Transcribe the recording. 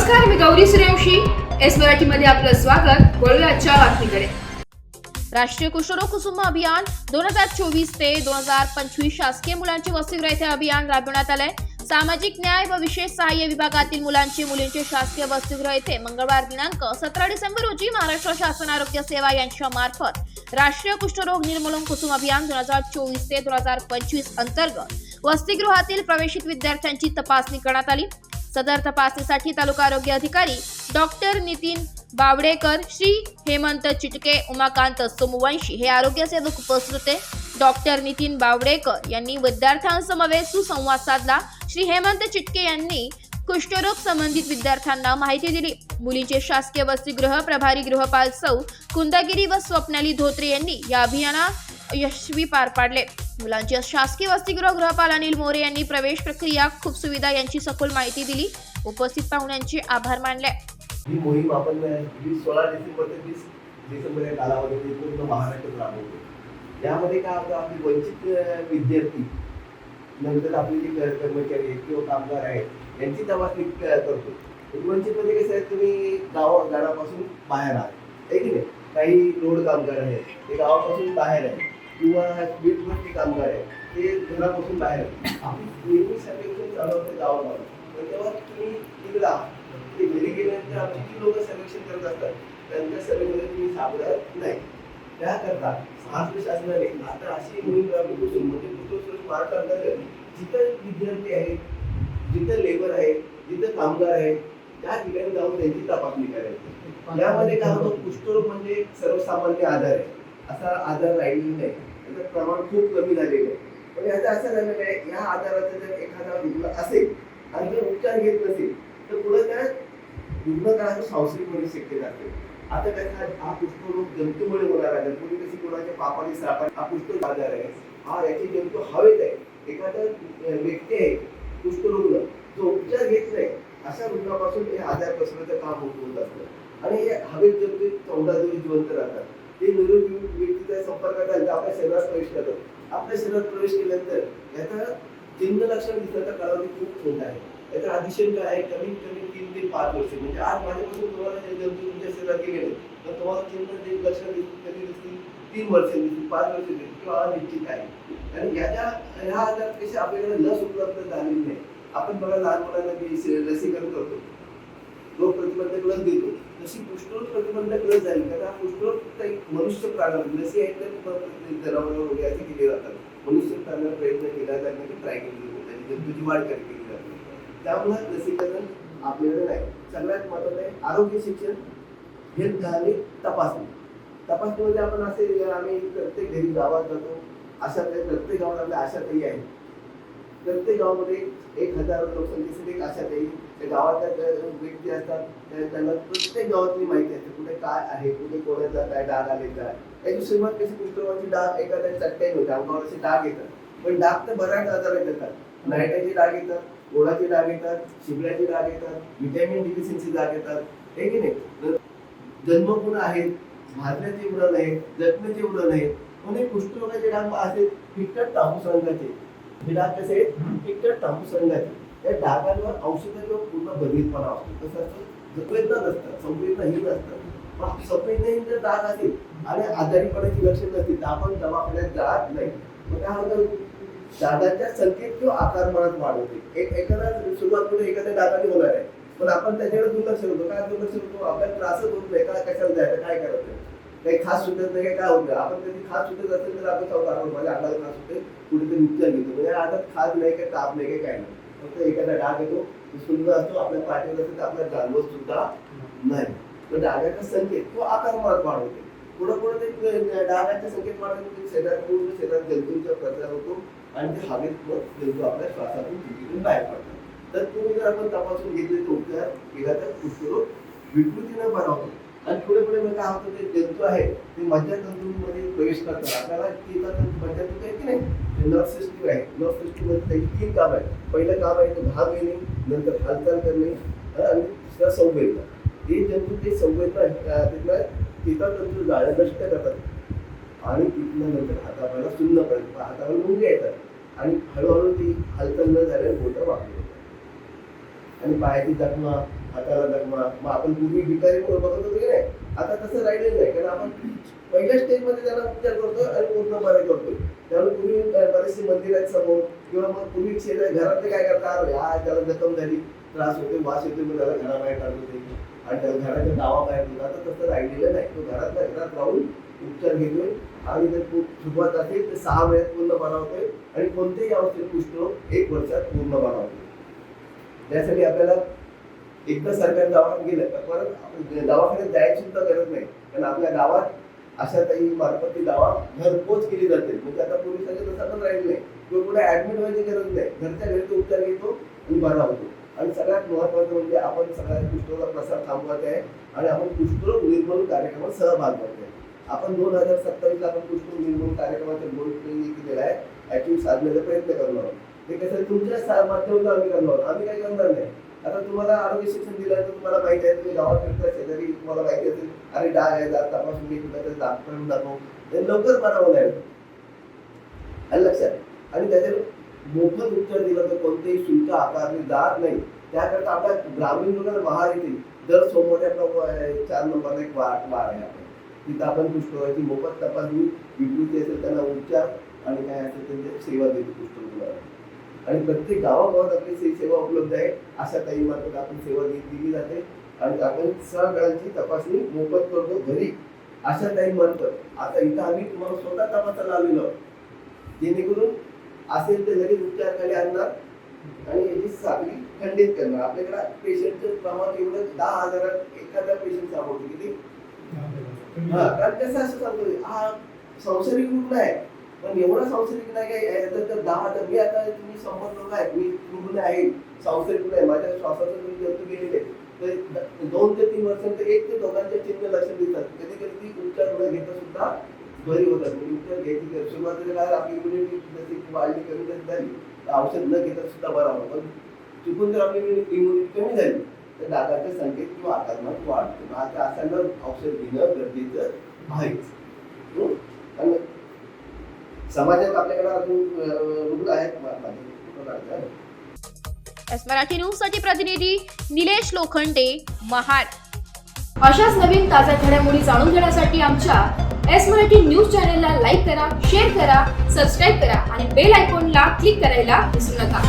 नमस्कार, मी गौरी सूर्यवंशी. एस मराठीमध्ये आपलं स्वागत. वळूया आजच्या बातमीकडे. राष्ट्रीय कुष्ठरोग कुसुम अभियान 2024 ते 2025 शासकीय मुलांचे वसतिगृह येथे अभियान राबवण्यात आले. सामाजिक न्याय व विशेष सहाय्य विभागातील मुलींचे शासकीय वसतिगृह येथे मंगळवार दिनांक 17 डिसेंबर रोजी महाराष्ट्र शासन आरोग्य सेवा यांच्या मार्फत राष्ट्रीय कुष्ठरोग निर्मूलन कुसुम अभियान 2024 ते 2025 अंतर्गत वसतिगृहातील प्रवेशित विद्यार्थ्यांची तपासणी करण्यात आली. सदर तपासणीसाठी तालुका आरोग्य अधिकारी डॉक्टर नितीन बावडेकर, श्री हेमंत चिटके, उमाकांत सोमवंशी हे आरोग्य सेवक उपस्थित होते. डॉक्टर नितीन बावडेकर यांनी विद्यार्थ्यांसमवेत सुसंवाद साधला. श्री हेमंत चिटके यांनी कुष्ठरोग संबंधित विद्यार्थ्यांना माहिती दिली. मुलींचे शासकीय वसतिगृह प्रभारी गृहपाल सौ कुंदागिरी व स्वप्नाली धोत्रे यांनी या अभियानात यशस्वी पार पाडले. मुलांचे शासकीय वसतिगृह गृहपाल अनिल मोरे यांनी प्रवेश प्रक्रिया, खूप सुविधा यांची सखोल माहिती दिली. उपस्थित पाहुण्यांचे आभार मानले. ही मोहीम आपण 16 डिसेंबर ते 30 डिसेंबर या कालावधीमध्ये पूर्ण महाराष्ट्रात राबवतो. यामध्ये काय होतं, आपली वंचित विद्यार्थी नंतर आपले जे कर्मचारी आहेत किंवा कामगार आहेत यांची तपासणी करतो. वंचितमध्ये कसं आहे, तुम्ही गावापासून बाहेर आहात आहे की नाही. काही रोड कामगार आहेत ते गावापासून बाहेर आहेत किंवा बीटवरती कामगार आहेत ते घरापासून बाहेर आहेत. आपली नेहमी सर्वेक्षण चालू होते गावामध्ये, पण तेव्हा तुम्ही तिकडे ते घरी गेल्यानंतर किती लोक सर्वेक्षण करत असतात, त्यांच्या सर्वेमध्ये तुम्ही सापडत नाही. त्याकरता महाराष्ट्र शासनाने आता अशी मोहीम राबवली म्हणजे महाराष्ट्रात जिथं विद्यार्थी आहेत, जिथं लेबर आहे, जिथं कामगार आहेत, त्या ठिकाणी जाऊन त्यांची तपासणी करायची. यामध्ये काय होतं, कुष्ठरोग म्हणजे सर्वसामान्य आजार आहे, असा आजार राहिलेला नाही. त्याचं प्रमाण खूप कमी झालेलं आहे. पण याचा असं झालेलं आहे, या आजाराचा जर एखादा रुग्ण असेल आणि जर उपचार घेत नसेल तर पुढे त्या रुग्णाचा सांसर्गिक होण्याची शक्यता असते. आता काय, हा कुष्ठरोग जंतूमुळे होणार आहे. पूर्वी कशी कोणाच्या पापाने सापाने हा कुष्ठरोग आजार आहे, हा याचे जंतू हवेत आहे. एखादा व्यक्ती आहे कुष्ठरुग्ण जो उपचार घेत नाही, अशा रुग्णापासून हे आजार पसरण्याचं काम होत असतं. आणि हे हवेत जंतू 14 दिवस जिवंत राहतात. ते निरोगी व्यक्तीच्या संपर्कात आले आपल्या शरीरात प्रवेश करतात. आपल्या शरीरात प्रवेश केल्यानंतर याचा चिन्ह लक्षण दिसण्याचा कालावधी खूप छोटा आहे. याचा आदिशन काय आहे, कमीत कमी 3 ते 5 वर्ष. म्हणजे आज माझ्यापासून तुम्हाला हे जंतू तुमच्या शरीरात गेले तर तुम्हाला चिन्ह लक्षण कधी दिसतील, 3 वर्ष दिसतील, 5 वर्ष दिसतील किंवा अनिश्चित आहे. आणि ह्या आजार कसे आपल्याकडे लस उपलब्ध झालेली नाही. आपण बघा, लहान मुलांना लसीकरण करतो, रोग प्रतिबंधक लस देतो, तशी कुष्ठरोग प्रतिबंधक लस झाली. कारण कुष्ठरोग काही मनुष्य प्राण्यावर लसी आहेत तर जनावरांवर वगैरे असे केले जातात. मनुष्य प्राण्यावर प्रयत्न केला जाण्याची ट्राय केली जाते, त्याची जंतूची वाढ केली जाते. त्यामुळे लसीकरण आपल्याकडे नाही. सगळ्यात महत्त्वाचं आहे आरोग्य शिक्षण, हेल्थ आणि तपासणी. तपासणीमध्ये आपण असे आम्ही प्रत्येक घरी गावात जातो. अशा प्रत्येक गावात आपल्या आशाताई आहेत. प्रत्येक गावामध्ये 1000 लोकसंख्येसाठी एक आशाताई त्या गावातल्या व्यक्ती असतात. त्यांना प्रत्येक गावातली माहिती असते, कुठे काय आहे, कुठे कोणाचा काय डाग आले काय. याची सुरुवात कशी, कुष्ठरोगाची डाग एखाद्या चट्ट्याने होते, अंगावर असे डाग येतात. पण डाग तर बऱ्याच आजारात येतात. नायटाचे डाग येतात, गोळाचे डाग येतात, शिबऱ्याचे डाग येतात, व्हिटॅमिन डिफिशियन्सी डाग येतात, हे की नाही. जन्मगुण आहेत, भाजण्याचे व्रण आहेत, जखमेचे व्रण आहेत. पण हे कुष्ठरोगाचे डाग असे फिकट तांबूस रंगाचे. हे डाग कसे आहेत, फिकट तांबूस रंगाचे. त्या डागांवर औषधांवर पूर्ण बधिरपणा असतो. कसं असतं, संवेदना नसतं, संवेदनाहीन असतं. पण संवेदनाहीन जर डाग असेल आणि आजारीपणाची लक्षण नसतील तर आपण दवाखान्यात जात नाही. मग काय होतं, डागांच्या संख्येत किंवा आकारमानात वाढ होते. एखादा सुरुवात कुठे एखाद्या डागाने होणार आहे, पण आपण त्याच्याकडे दुर्लक्ष होतो. काय दुर्लक्ष होतो, आपल्याला त्रासच होत नाही, काय कशाला जायचं, काय करायचं, काही खास सुटत नाही, काय होतं. आपण कधी खास सुटत असेल तर आपण सांगतो माझ्या अंगाला त्रास होते, कुठेतरी उपचार घेतो. म्हणजे आता खास नाही, काय ताप नाही, काय काय नाही. फक्त एखादा डाग येतो, सुंदर असतो, आपल्या पाठीवर असेल तर आपल्याला जाणवत सुद्धा नाही. तर डागाच्या संख्येत किंवा आकारमानात वाढ होते. पुढे ते डागाच्या संख्येत वाढ होते, पूर्ण शरीरात जंतूंचा प्रसार होतो आणि ते हवेत जंतू आपल्या श्वासातून तिथून बाहेर पडतात. तर तुम्ही जर आपण तपासून घेतले तर उपचार केला तर कुष्ठरोग विकृतीनं बरा होतो. आणि पुढे काय होतं, ते जंतू आहे ते मज्जातंतूंमध्ये प्रवेश करतात. आपल्याला मज्जातंतू आहे की नाही, नर्व सिस्टीम आहे. नर्व सिस्टीममध्ये त्याची 3 काम आहे. पहिलं काम आहे ते घाम येणे, नंतर हालचाल करणे आणि दुसरा संवेदना. हे जंतू ते संवेदना चेतातंतू जाळ्या नष्ट करतात आणि तिथनं नंतर हातापायला सुन्न पडतात, हाताला मुंग्या येतात आणि हळूहळू ती हालचाल न झाल्याने बोटं वाकली होतात. आणि पायाची जखमा, हाताला जखमा, मग आपण पूर्वी भिकारी म्हणून बघत होतो की नाही, आता तसं राहिलेलं नाही. कारण आपण पहिल्या स्टेजमध्ये त्याला उपचार करतोय आणि पूर्ण बरे करतोय. त्यामुळे पूर्वी बरेचसे मंदिर आहेत समोर, किंवा मग पूर्वी घरातले काय करतात, त्याला जखम झाली, त्रास होते, वास येते, मग त्याला घराबाहेर काढून होते आणि त्याला घराच्या गावाबाहेर होतं. आता तसं राहिलेलं नाही. तो घरातल्या घरात राहून उपचार घेतोय आणि जर खूप सुरुवात असेल तर 6 महिन्यात पूर्ण बरा होतोय आणि कोणत्याही अवस्थेत कुष्ठरोग 1 वर्षात पूर्ण बरा होतोय. त्यासाठी आपल्याला एकदा सरकारी दवाखान्यात गेलं तर परत आपण दवाखान्यात जायची सुद्धा गरज नाही. कारण आपल्या गावात अशा काही मार्फत ती दवा घरपोच केली जाते. म्हणजे आता पूर्वी सगळं तसं पण राहिलं नाही, किंवा कुठे ऍडमिट व्हायची गरज नाही, घरच्या घरी तो उपचार घेतो आणि बरा होतो. आणि सगळ्यात महत्वाचं म्हणजे आपण सगळ्या कुष्ठरोगाचा प्रसार थांबवत आहे आणि आपण कुष्ठरोग निर्मूलन कार्यक्रमात सहभाग करतोय. आपण 2027 ला आपण कुष्ठरोग निर्मूलन कार्यक्रमाचा गोल केलेला आहे, ऍक्च्युअली साधण्याचा प्रयत्न करणार आहोत. ते कसं तुमच्या माध्यमातून आम्ही करणार आहोत, आम्ही काही करणार नाही. आता तुम्हाला आरोग्य शिक्षण दिल्यानंतर तुम्हाला माहिती आहे, तुम्ही गावात फिरता शेजारी, तुम्हाला माहिती असेल, अरे डाग आहे, दात तपासून घे, कुठे डॉक्टरांना दाखव, ते लवकर बरा होणार आहे. आणि लक्षात, आणि त्याच्यात मोफत उपचार दिला तर कोणतेही शुल्क आकारले जात नाही. त्याकरता आपल्या ग्रामीण रुग्णालय महार येथील दर सोमवारी आपला 4 नंबरला एक वार्ड आहे आपण, तिथं आपण कुष्ठरोगाची मोफत तपासणी, विकृती असेल त्यांना उपचार आणि काय असेल त्यांची सेवा देतो कुष्ठरोगाला. आणि प्रत्येक गावागावात आपली सेवा उपलब्ध आहे. अशा काही मार्फत आपण सेवा दिली जाते आणि आपण सगळ्यांची तपासणी मोफत करतो घरी. अशा काही मार्फत आता इथं आम्ही तुम्हाला स्वतः तपासायला आलेलो आहोत, जेणेकरून असेल तर लगेच उपचार आणणार आणि याची साखळी खंडित करणार. आपल्याकडे पेशंटचं प्रमाण एवढं 10,000 एखादा पेशंट सापडतो. किती? कारण कसं असं सांगतो, हा संसर्गिक रुग्ण आहे, पण एवढा संसर्गिक नाही काय तर 10,000. मी आता तुम्ही 100 लोक आहेत, मी रुग्ण आहे, संसर्गिक आहे, माझ्या श्वासाचं तुम्ही जंतू गेलेले तर 2 ते 3 वर्षांत 1 ते 2 चिन्ह लक्षण दिसतात. कधी कधी ती उपचार न घेता सुद्धा बरी होतात. म्हणजे उपचार घ्यायची सुरुवातीला काय आपली इम्युनिटी जशी वाढली कमी झाली तर औषध न घेता सुद्धा बरा होतो. पण चुकून जर आपली इम्युनिटी कमी झाली तर डागाचे संकेत किंवा आकारमान वाढतो. आता अशांना औषध घेणं गरजेचं आहेच. आणि समाजात आपल्याकडे अजून रुग्ण आहेत. एस मराठी न्यूज साठी प्रतिनिधी निलेश लोखंडे, महाड. अशाच नवीन ताज्या घडामोडी जाणून घेण्यासाठी आमच्या एस मराठी न्यूज चॅनलला लाईक करा, शेअर करा, सबस्क्राईब करा आणि बेल आयकॉनला क्लिक करायला विसरू नका.